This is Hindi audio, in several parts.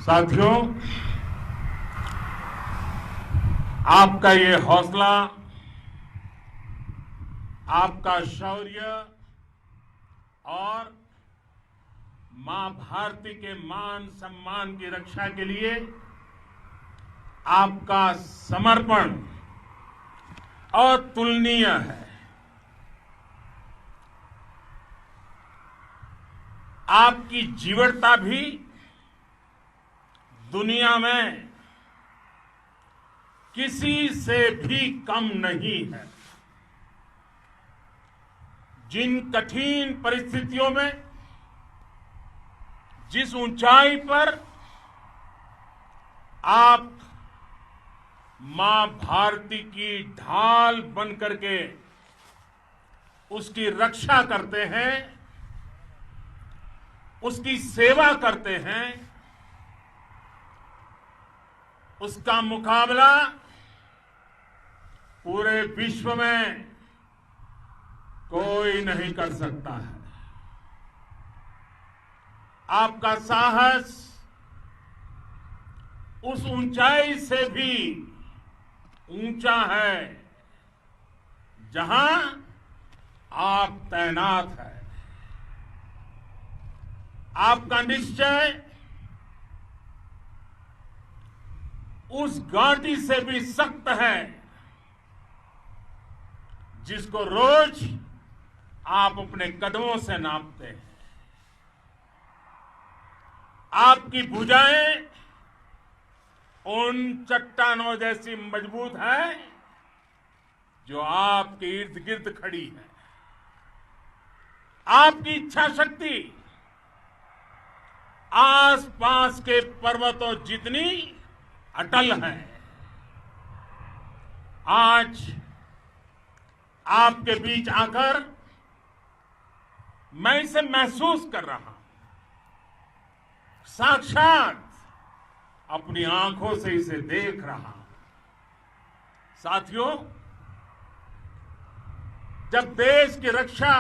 साथियों, आपका ये हौसला, आपका शौर्य और मां भारती के मान सम्मान की रक्षा के लिए आपका समर्पण अतुलनीय है। आपकी जीवटता भी दुनिया में किसी से भी कम नहीं है। जिन कठिन परिस्थितियों में, जिस ऊंचाई पर आप मां भारती की ढाल बन करके उसकी रक्षा करते हैं, उसकी सेवा करते हैं, उसका मुकाबला पूरे विश्व में कोई नहीं कर सकता है। आपका साहस उस ऊंचाई से भी ऊंचा है जहां आप तैनात हैं। आपका निश्चय उस घाटी से भी सख्त है जिसको रोज आप अपने कदमों से नापते हैं। आपकी भुजाएं उन चट्टानों जैसी मजबूत है जो आपके इर्द गिर्द खड़ी है। आपकी इच्छा शक्ति आसपास के पर्वतों जितनी अटल है। आज आपके बीच आकर मैं इसे महसूस कर रहा हूं, साक्षात अपनी आंखों से इसे देख रहा हूं। साथियों, जब देश की रक्षा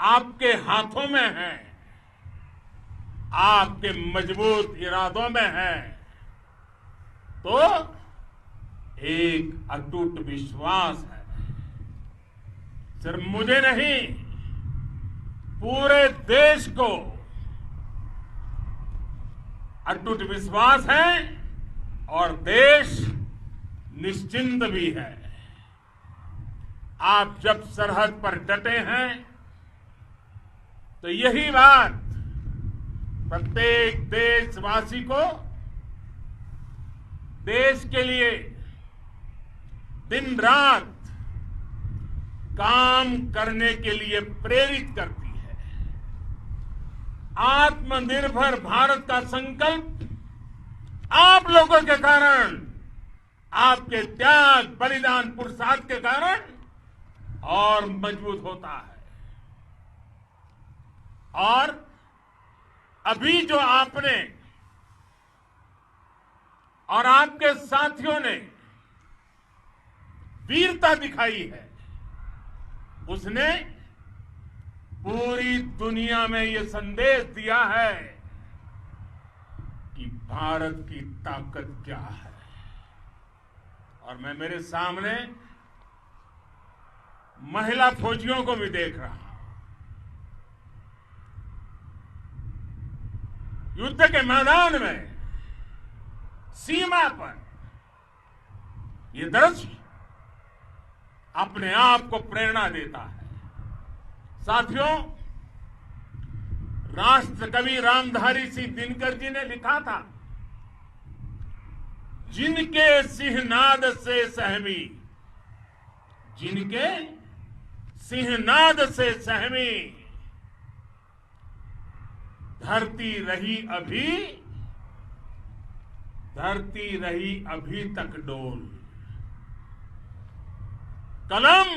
आपके हाथों में है, आपके मजबूत इरादों में है, तो एक अटूट विश्वास है। सिर्फ मुझे नहीं, पूरे देश को अटूट विश्वास है और देश निश्चिंत भी है। आप जब सरहद पर डटे हैं तो यही बात प्रत्येक देशवासी को देश के लिए दिन रात काम करने के लिए प्रेरित करती है। आत्मनिर्भर भारत का संकल्प आप लोगों के कारण, आपके त्याग, बलिदान, पुरुषार्थ के कारण और मजबूत होता है। और अभी जो आपने और आपके साथियों ने वीरता दिखाई है, उसने पूरी दुनिया में यह संदेश दिया है कि भारत की ताकत क्या है। और मैं मेरे सामने महिला फौजियों को भी देख रहा हूं। युद्ध के मैदान में, सीमा पर यह दृश्य अपने आप को प्रेरणा देता है। साथियों, राष्ट्र कवि रामधारी सिंह दिनकर जी ने लिखा था, जिनके सिंहनाद से सहमी, जिनके सिंहनाद से सहमी धरती रही अभी तक डोल। कलम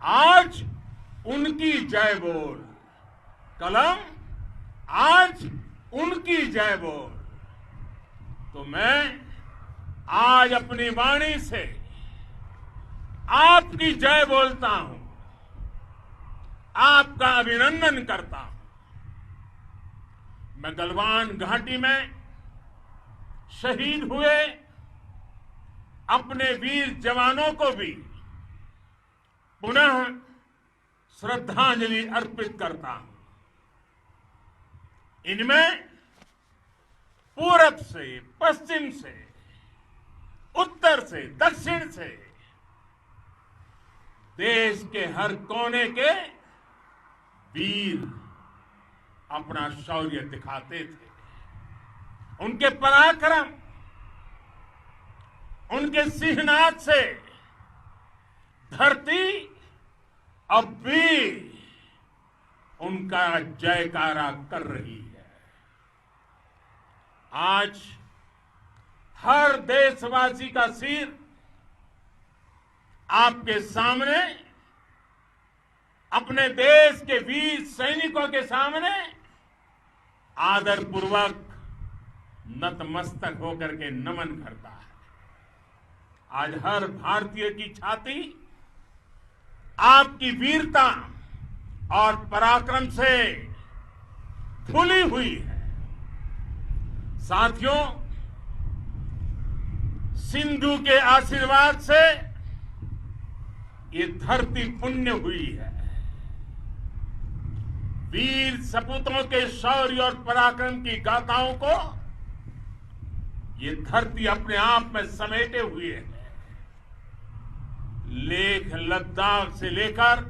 आज उनकी जय बोल, कलम आज उनकी जय बोल। तो मैं आज अपनी वाणी से आपकी जय बोलता हूं, आपका अभिनंदन करता हूं। मैं गलवान घाटी में शहीद हुए अपने वीर जवानों को भी पुनः श्रद्धांजलि अर्पित करता हूं। इनमें पूरब से, पश्चिम से, उत्तर से, दक्षिण से देश के हर कोने के वीर अपना शौर्य दिखाते थे। उनके पराक्रम, उनके सिंहनाद से धरती अब भी उनका जयकारा कर रही है। आज हर देशवासी का सिर आपके सामने, अपने देश के वीर सैनिकों के सामने आदरपूर्वक नतमस्तक होकर के नमन करता है। आज हर भारतीय की छाती आपकी वीरता और पराक्रम से फूली हुई है। साथियों, सिंधु के आशीर्वाद से ये धरती पुण्य हुई है। वीर सपूतों के शौर्य और पराक्रम की गाथाओं को ये धरती अपने आप में समेटे हुए है। लेह लद्दाख से लेकर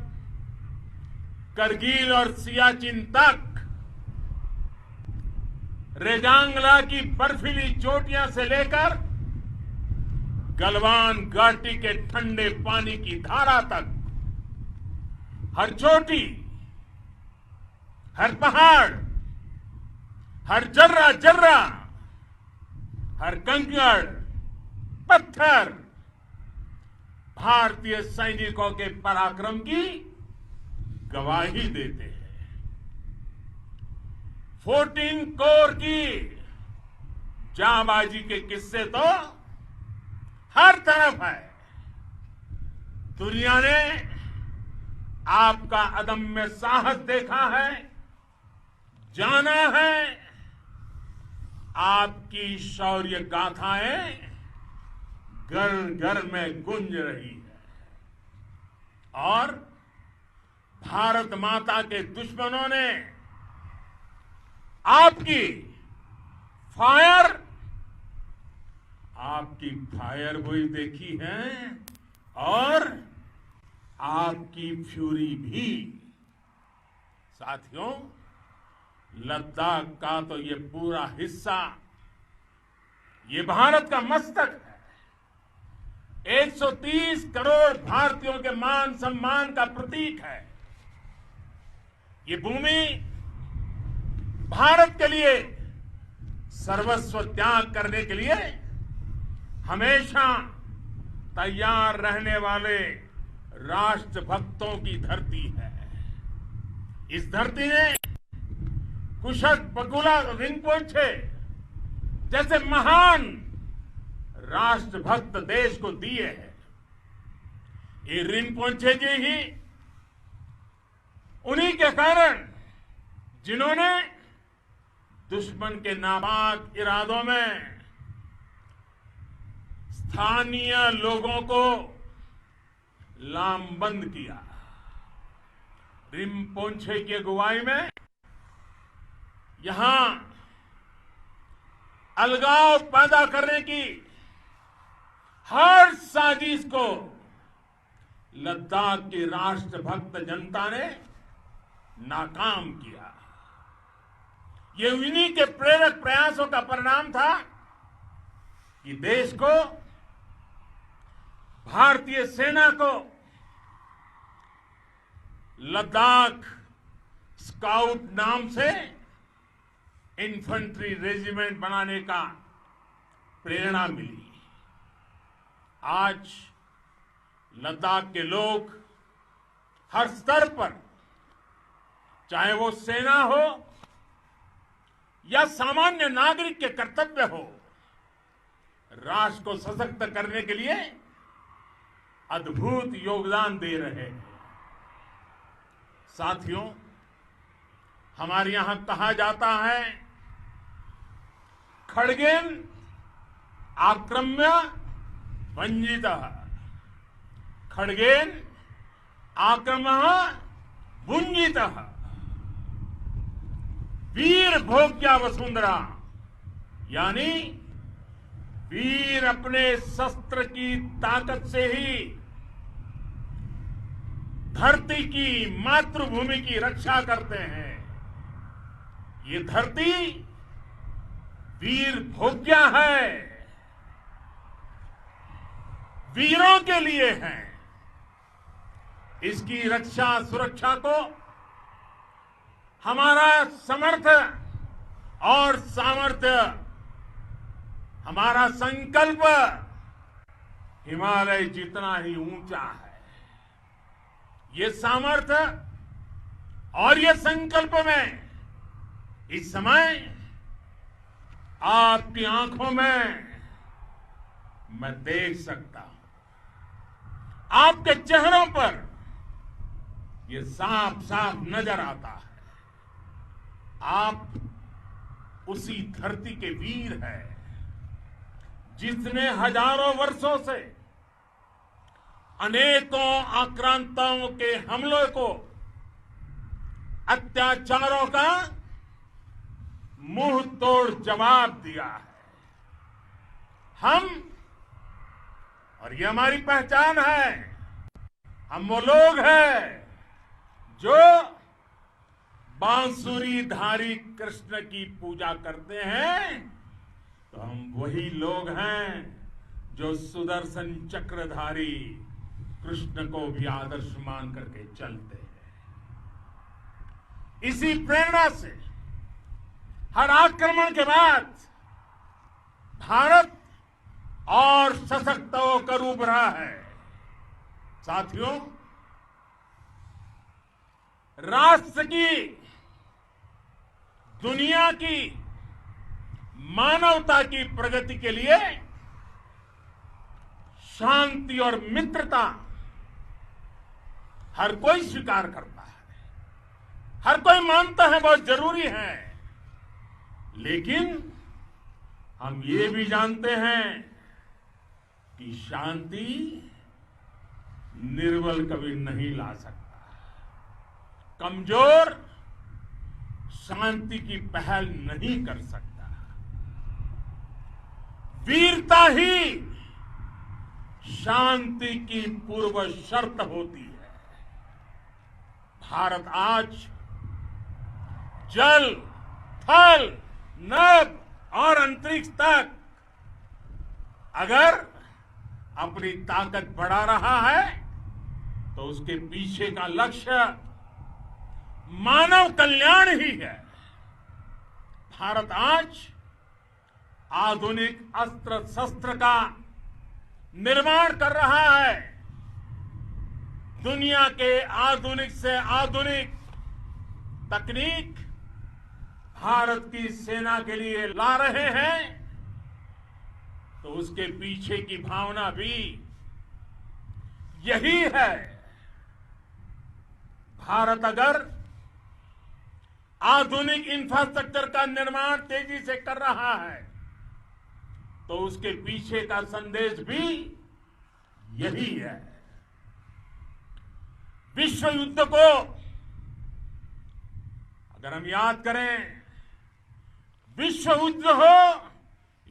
करगिल और सियाचिन तक, रेजांगला की बर्फीली चोटियां से लेकर गलवान घाटी के ठंडे पानी की धारा तक, हर चोटी, हर पहाड़, हर जर्रा जर्रा, हर कंकड़ पत्थर भारतीय सैनिकों के पराक्रम की गवाही देते हैं। 14 कोर की जांबाजी के किस्से तो हर तरफ है। दुनिया ने आपका अदम्य साहस देखा है, जाना है। आपकी शौर्य गाथाएं घर घर में गूंज रही है और भारत माता के दुश्मनों ने आपकी फायर हुई देखी है और आपकी फ्यूरी भी। साथियों, लद्दाख का तो ये पूरा हिस्सा ये भारत का मस्तक है। 130 करोड़ भारतीयों के मान सम्मान का प्रतीक है। ये भूमि भारत के लिए सर्वस्व त्याग करने के लिए हमेशा तैयार रहने वाले राष्ट्रभक्तों की धरती है। इस धरती ने कुशक बकुला रिम्पोचे जैसे महान राष्ट्रभक्त देश को दिए हैं। ये रिम्पोचे जी ही उन्हीं के कारण जिन्होंने दुश्मन के नापाक इरादों में स्थानीय लोगों को लामबंद किया। रिम्पोचे की अगुवाई में यहां अलगाव पैदा करने की हर साजिश को लद्दाख की राष्ट्रभक्त जनता ने नाकाम किया। ये उन्हीं के प्रेरक प्रयासों का परिणाम था कि देश को, भारतीय सेना को लद्दाख स्काउट नाम से इन्फेंट्री रेजिमेंट बनाने का प्रेरणा मिली। आज लद्दाख के लोग हर स्तर पर, चाहे वो सेना हो या सामान्य नागरिक के कर्तव्य हो, राष्ट्र को सशक्त करने के लिए अद्भुत योगदान दे रहे हैं। साथियों, हमारे यहां कहा जाता है खड्गेन आक्रम्य भञ्जितः, खड्गेन आक्रमः भुञ्जितः, वीर भोग्या वसुंधरा, यानी वीर अपने शस्त्र की ताकत से ही धरती की, मातृभूमि की रक्षा करते हैं। ये धरती वीर भोग्या है, वीरों के लिए है। इसकी रक्षा सुरक्षा को हमारा समर्थ और सामर्थ्य, हमारा संकल्प हिमालय जितना ही ऊंचा है। ये सामर्थ्य और ये संकल्प में इस समय आपकी आंखों में मैं देख सकता हूं, आपके चेहरों पर ये साफ साफ नजर आता है। आप उसी धरती के वीर हैं जिसने हजारों वर्षों से अनेकों आक्रांताओं के हमलों को, अत्याचारों का मुंह तोड़ जवाब दिया है। हम, और ये हमारी पहचान है, हम वो लोग हैं जो बांसुरीधारी कृष्ण की पूजा करते हैं, तो हम वही लोग हैं जो सुदर्शन चक्रधारी कृष्ण को भी आदर्श मान करके चलते हैं। इसी प्रेरणा से हर आक्रमण के बाद भारत और सशक्त होकर उभरा है। साथियों, राष्ट्र की, दुनिया की, मानवता की प्रगति के लिए शांति और मित्रता हर कोई स्वीकार करता है, हर कोई मानता है बहुत जरूरी है। लेकिन हम ये भी जानते हैं कि शांति निर्बल कभी नहीं ला सकता। कमजोर शांति की पहल नहीं कर सकता। वीरता ही शांति की पूर्व शर्त होती है। भारत आज जल, थल, नभ और अंतरिक्ष तक अगर अपनी ताकत बढ़ा रहा है तो उसके पीछे का लक्ष्य मानव कल्याण ही है। भारत आज आधुनिक अस्त्र शस्त्र का निर्माण कर रहा है। दुनिया के आधुनिक से आधुनिक तकनीक भारत की सेना के लिए ला रहे हैं, तो उसके पीछे की भावना भी यही है। भारत अगर आधुनिक इंफ्रास्ट्रक्चर का निर्माण तेजी से कर रहा है तो उसके पीछे का संदेश भी यही है। विश्व युद्ध को अगर हम याद करें, विश्व युद्ध हो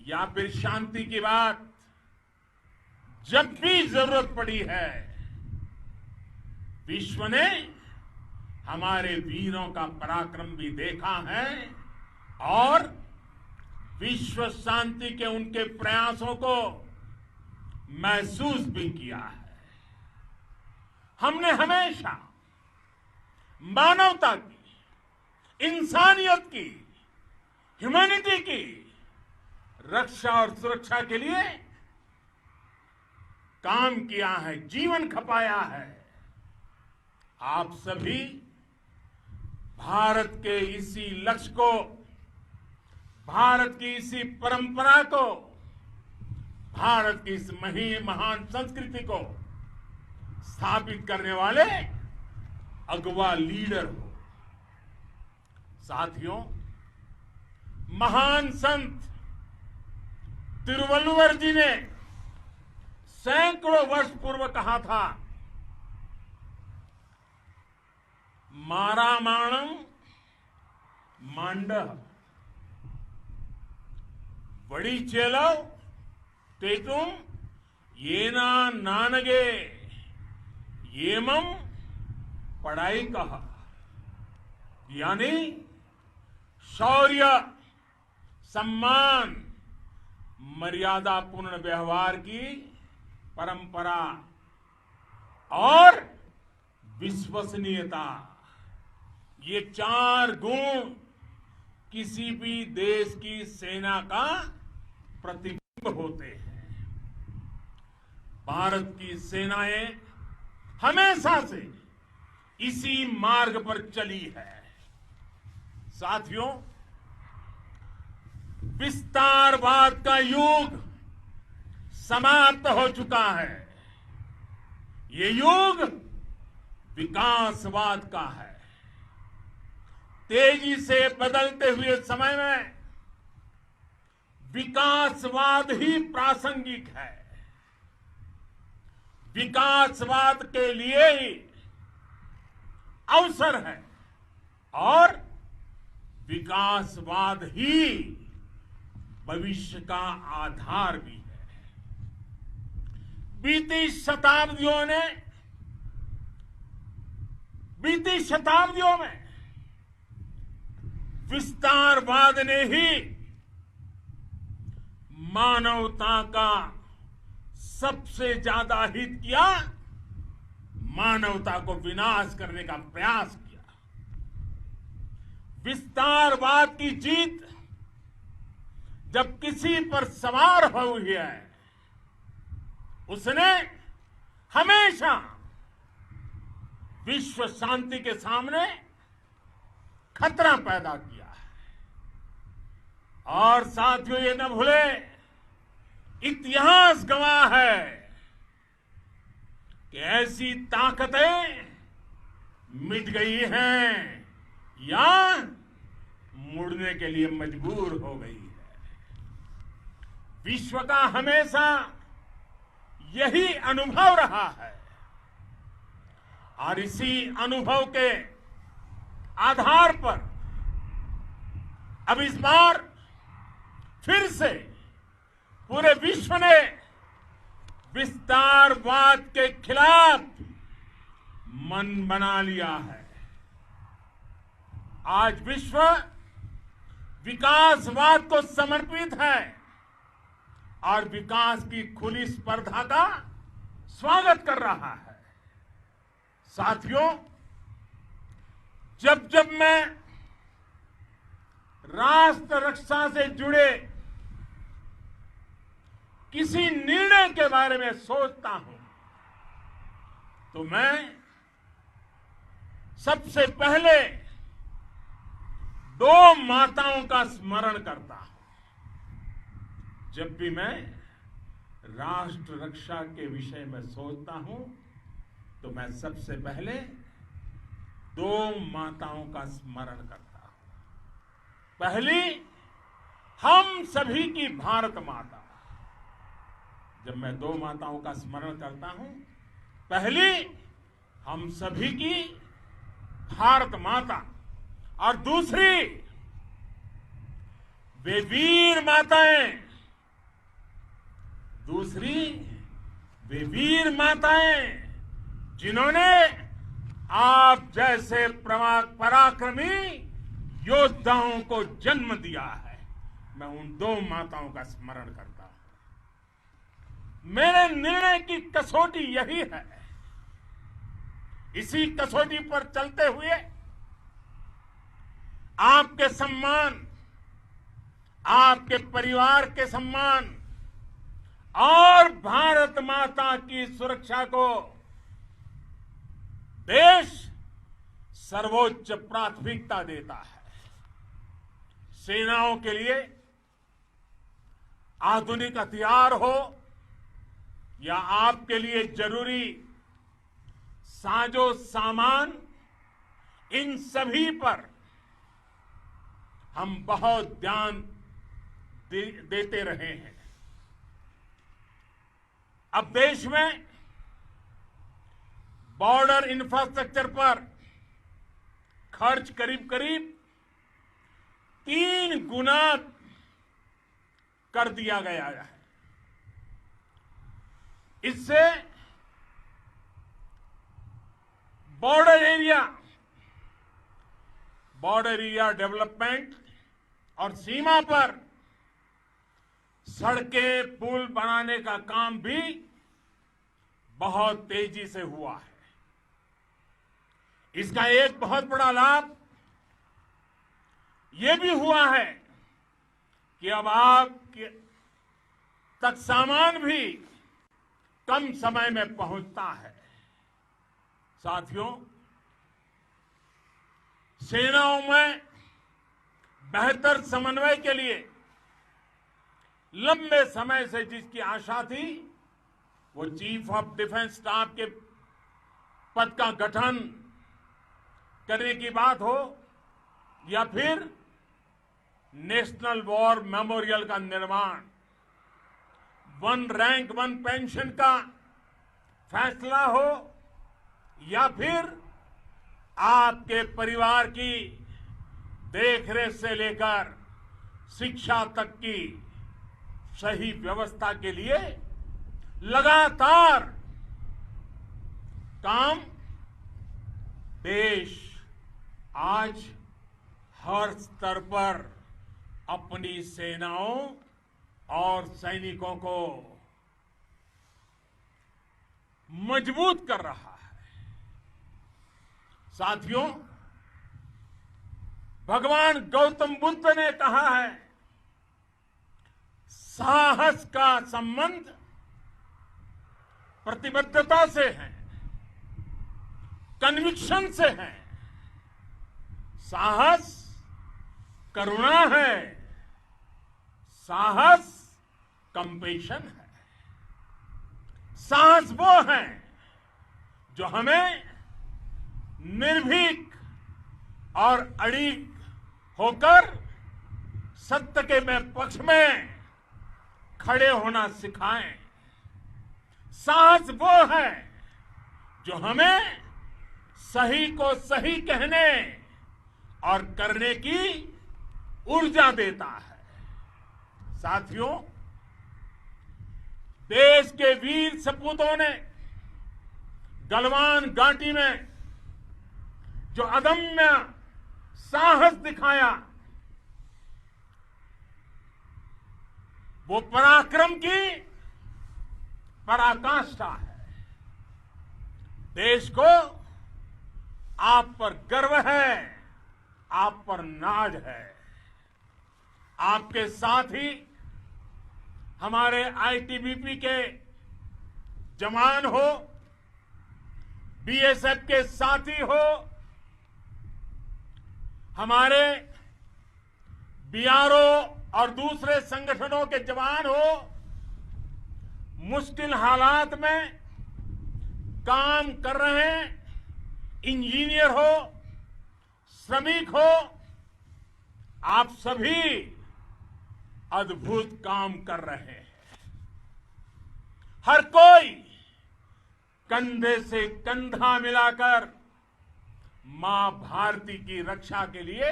या फिर शांति की बात, जब भी जरूरत पड़ी है, विश्व ने हमारे वीरों का पराक्रम भी देखा है और विश्व शांति के उनके प्रयासों को महसूस भी किया है। हमने हमेशा मानवता की, इंसानियत की, ह्यूमैनिटी की रक्षा और सुरक्षा के लिए काम किया है, जीवन खपाया है। आप सभी भारत के इसी लक्ष्य को, भारत की इसी परंपरा को, भारत की इस महान संस्कृति को स्थापित करने वाले अगवा लीडर हो। साथियों, महान संत तिरुवल्लुवर जी ने सैकड़ों वर्ष पूर्व कहा था, मारामाणम मांडह वड़ी चेलव तेतुम येना नानगे येमम पढ़ाई कहा। यानी शौर्य, सम्मान, मर्यादापूर्ण व्यवहार की परंपरा और विश्वसनीयता, ये 4 गुण किसी भी देश की सेना का प्रतिबिंब होते हैं। भारत की सेनाएं हमेशा से इसी मार्ग पर चली है। साथियों, विस्तारवाद का युग समाप्त हो चुका है। ये युग विकासवाद का है। तेजी से बदलते हुए समय में विकासवाद ही प्रासंगिक है। विकासवाद के लिए ही अवसर है और विकासवाद ही भविष्य का आधार भी है। बीती शताब्दियों में विस्तारवाद ने ही मानवता का सबसे ज्यादा हित किया, मानवता को विनाश करने का प्रयास किया। विस्तारवाद की जीत जब किसी पर सवार हुई है, उसने हमेशा विश्व शांति के सामने खतरा पैदा किया है। और साथियों, ये न भूले, इतिहास गवाह है कि ऐसी ताकतें मिट गई हैं या मुड़ने के लिए मजबूर हो गई है। विश्व का हमेशा यही अनुभव रहा है और इसी अनुभव के आधार पर अब इस बार फिर से पूरे विश्व ने विस्तारवाद के खिलाफ मन बना लिया है। आज विश्व विकासवाद को समर्पित है और विकास की खुली स्पर्धा का स्वागत कर रहा है। साथियों, जब जब मैं राष्ट्र रक्षा से जुड़े किसी निर्णय के बारे में सोचता हूं, तो मैं सबसे पहले 2 माताओं का स्मरण करता हूं। जब भी मैं राष्ट्र रक्षा के विषय में सोचता हूं, तो मैं सबसे पहले 2 माताओं का स्मरण करता हूं। पहली, हम सभी की भारत माता। जब मैं 2 माताओं का स्मरण करता हूं, पहली हम सभी की भारत माता और दूसरी वे वीर माताएं, जिन्होंने आप जैसे पराक्रमी योद्धाओं को जन्म दिया है। मैं उन 2 माताओं का स्मरण करता हूं। मेरे निर्णय की कसौटी यही है। इसी कसौटी पर चलते हुए आपके सम्मान, आपके परिवार के सम्मान और भारत माता की सुरक्षा को देश सर्वोच्च प्राथमिकता देता है। सेनाओं के लिए आधुनिक हथियार हो या आपके लिए जरूरी साजो सामान, इन सभी पर हम बहुत ध्यान देते रहे हैं। अब देश में बॉर्डर इंफ्रास्ट्रक्चर पर खर्च करीब करीब 3 गुना कर दिया गया है। इससे बॉर्डर एरिया डेवलपमेंट और सीमा पर सड़कें पुल बनाने का काम भी बहुत तेजी से हुआ है। इसका एक बहुत बड़ा लाभ ये भी हुआ है कि अब आप तक सामान भी कम समय में पहुंचता है। साथियों, सेनाओं में बेहतर समन्वय के लिए लंबे समय से जिसकी आशा थी, वो चीफ ऑफ डिफेंस स्टाफ के पद का गठन करने की बात हो या फिर नेशनल वॉर मेमोरियल का निर्माण, 1 रैंक 1 पेंशन का फैसला हो या फिर आपके परिवार की देखरेख से लेकर शिक्षा तक की सही व्यवस्था के लिए लगातार काम देश आज हर स्तर पर अपनी सेनाओं और सैनिकों को मजबूत कर रहा है। साथियों, भगवान गौतम बुद्ध ने कहा है, साहस का संबंध प्रतिबद्धता से है, कन्विक्शन से है। साहस करुणा है, साहस कंपेशन है। साहस वो है जो हमें निर्भीक और अड़िग होकर सत्य के पक्ष में खड़े होना सिखाएं। साहस वो है जो हमें सही को सही कहने और करने की ऊर्जा देता है। साथियों, देश के वीर सपूतों ने गलवान घाटी में जो अदम्य साहस दिखाया, वो पराक्रम की पराकाष्ठा है। देश को आप पर गर्व है, आप पर नाज है। आपके साथ ही हमारे आईटीबीपी के जवान हो, बीएसएफ के साथी हो, हमारे बीआरओ और दूसरे संगठनों के जवान हो, मुश्किल हालात में काम कर रहे इंजीनियर हो, श्रमिक हो, आप सभी अद्भुत काम कर रहे हैं। हर कोई कंधे से कंधा मिलाकर मां भारती की रक्षा के लिए,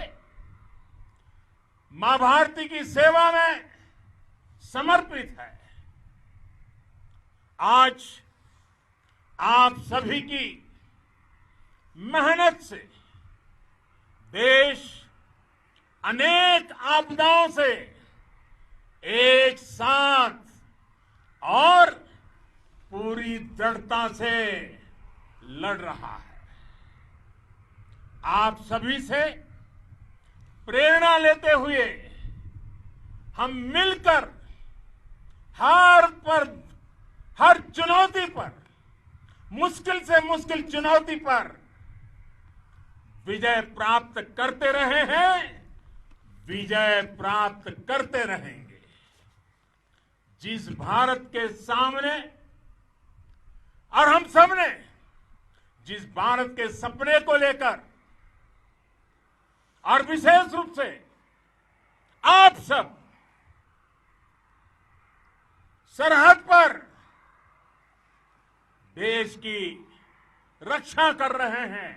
मां भारती की सेवा में समर्पित है। आज आप सभी की मेहनत से देश अनेक आपदाओं से एक साथ और पूरी दृढ़ता से लड़ रहा है। आप सभी से प्रेरणा लेते हुए हम मिलकर हर चुनौती पर, मुश्किल से मुश्किल चुनौती पर विजय प्राप्त करते रहे हैं, विजय प्राप्त करते रहेंगे। जिस भारत के सामने और हम सबने जिस भारत के सपने को लेकर और विशेष रूप से आप सब सरहद पर देश की रक्षा कर रहे हैं।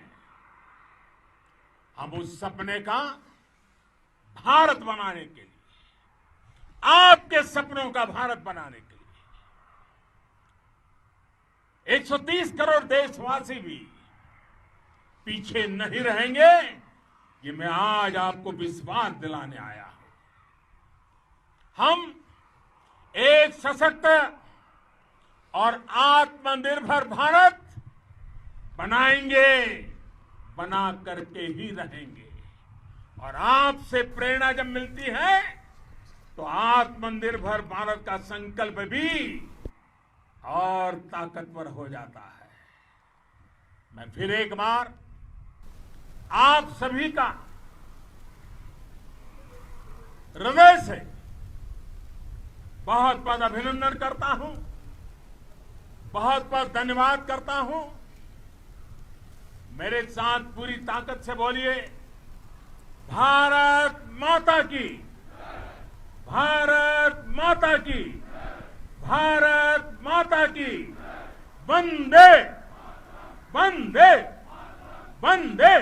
हम उस सपने का भारत बनाने के लिए, आपके सपनों का भारत बनाने के लिए 130 करोड़ देशवासी भी पीछे नहीं रहेंगे, ये मैं आज आपको विश्वास दिलाने आया हूं। हम एक सशक्त और आत्मनिर्भर भारत बनाएंगे, बना करके ही रहेंगे। और आपसे प्रेरणा जब मिलती है तो आत्मनिर्भर भारत का संकल्प भी और ताकतवर हो जाता है। मैं फिर एक बार आप सभी का हृदय से बहुत बहुत अभिनंदन करता हूं, बहुत बहुत धन्यवाद करता हूं। मेरे साथ पूरी ताकत से बोलिए, भारत माता की, भारत माता की, भारत माता की, वंदे वंदे वंदे।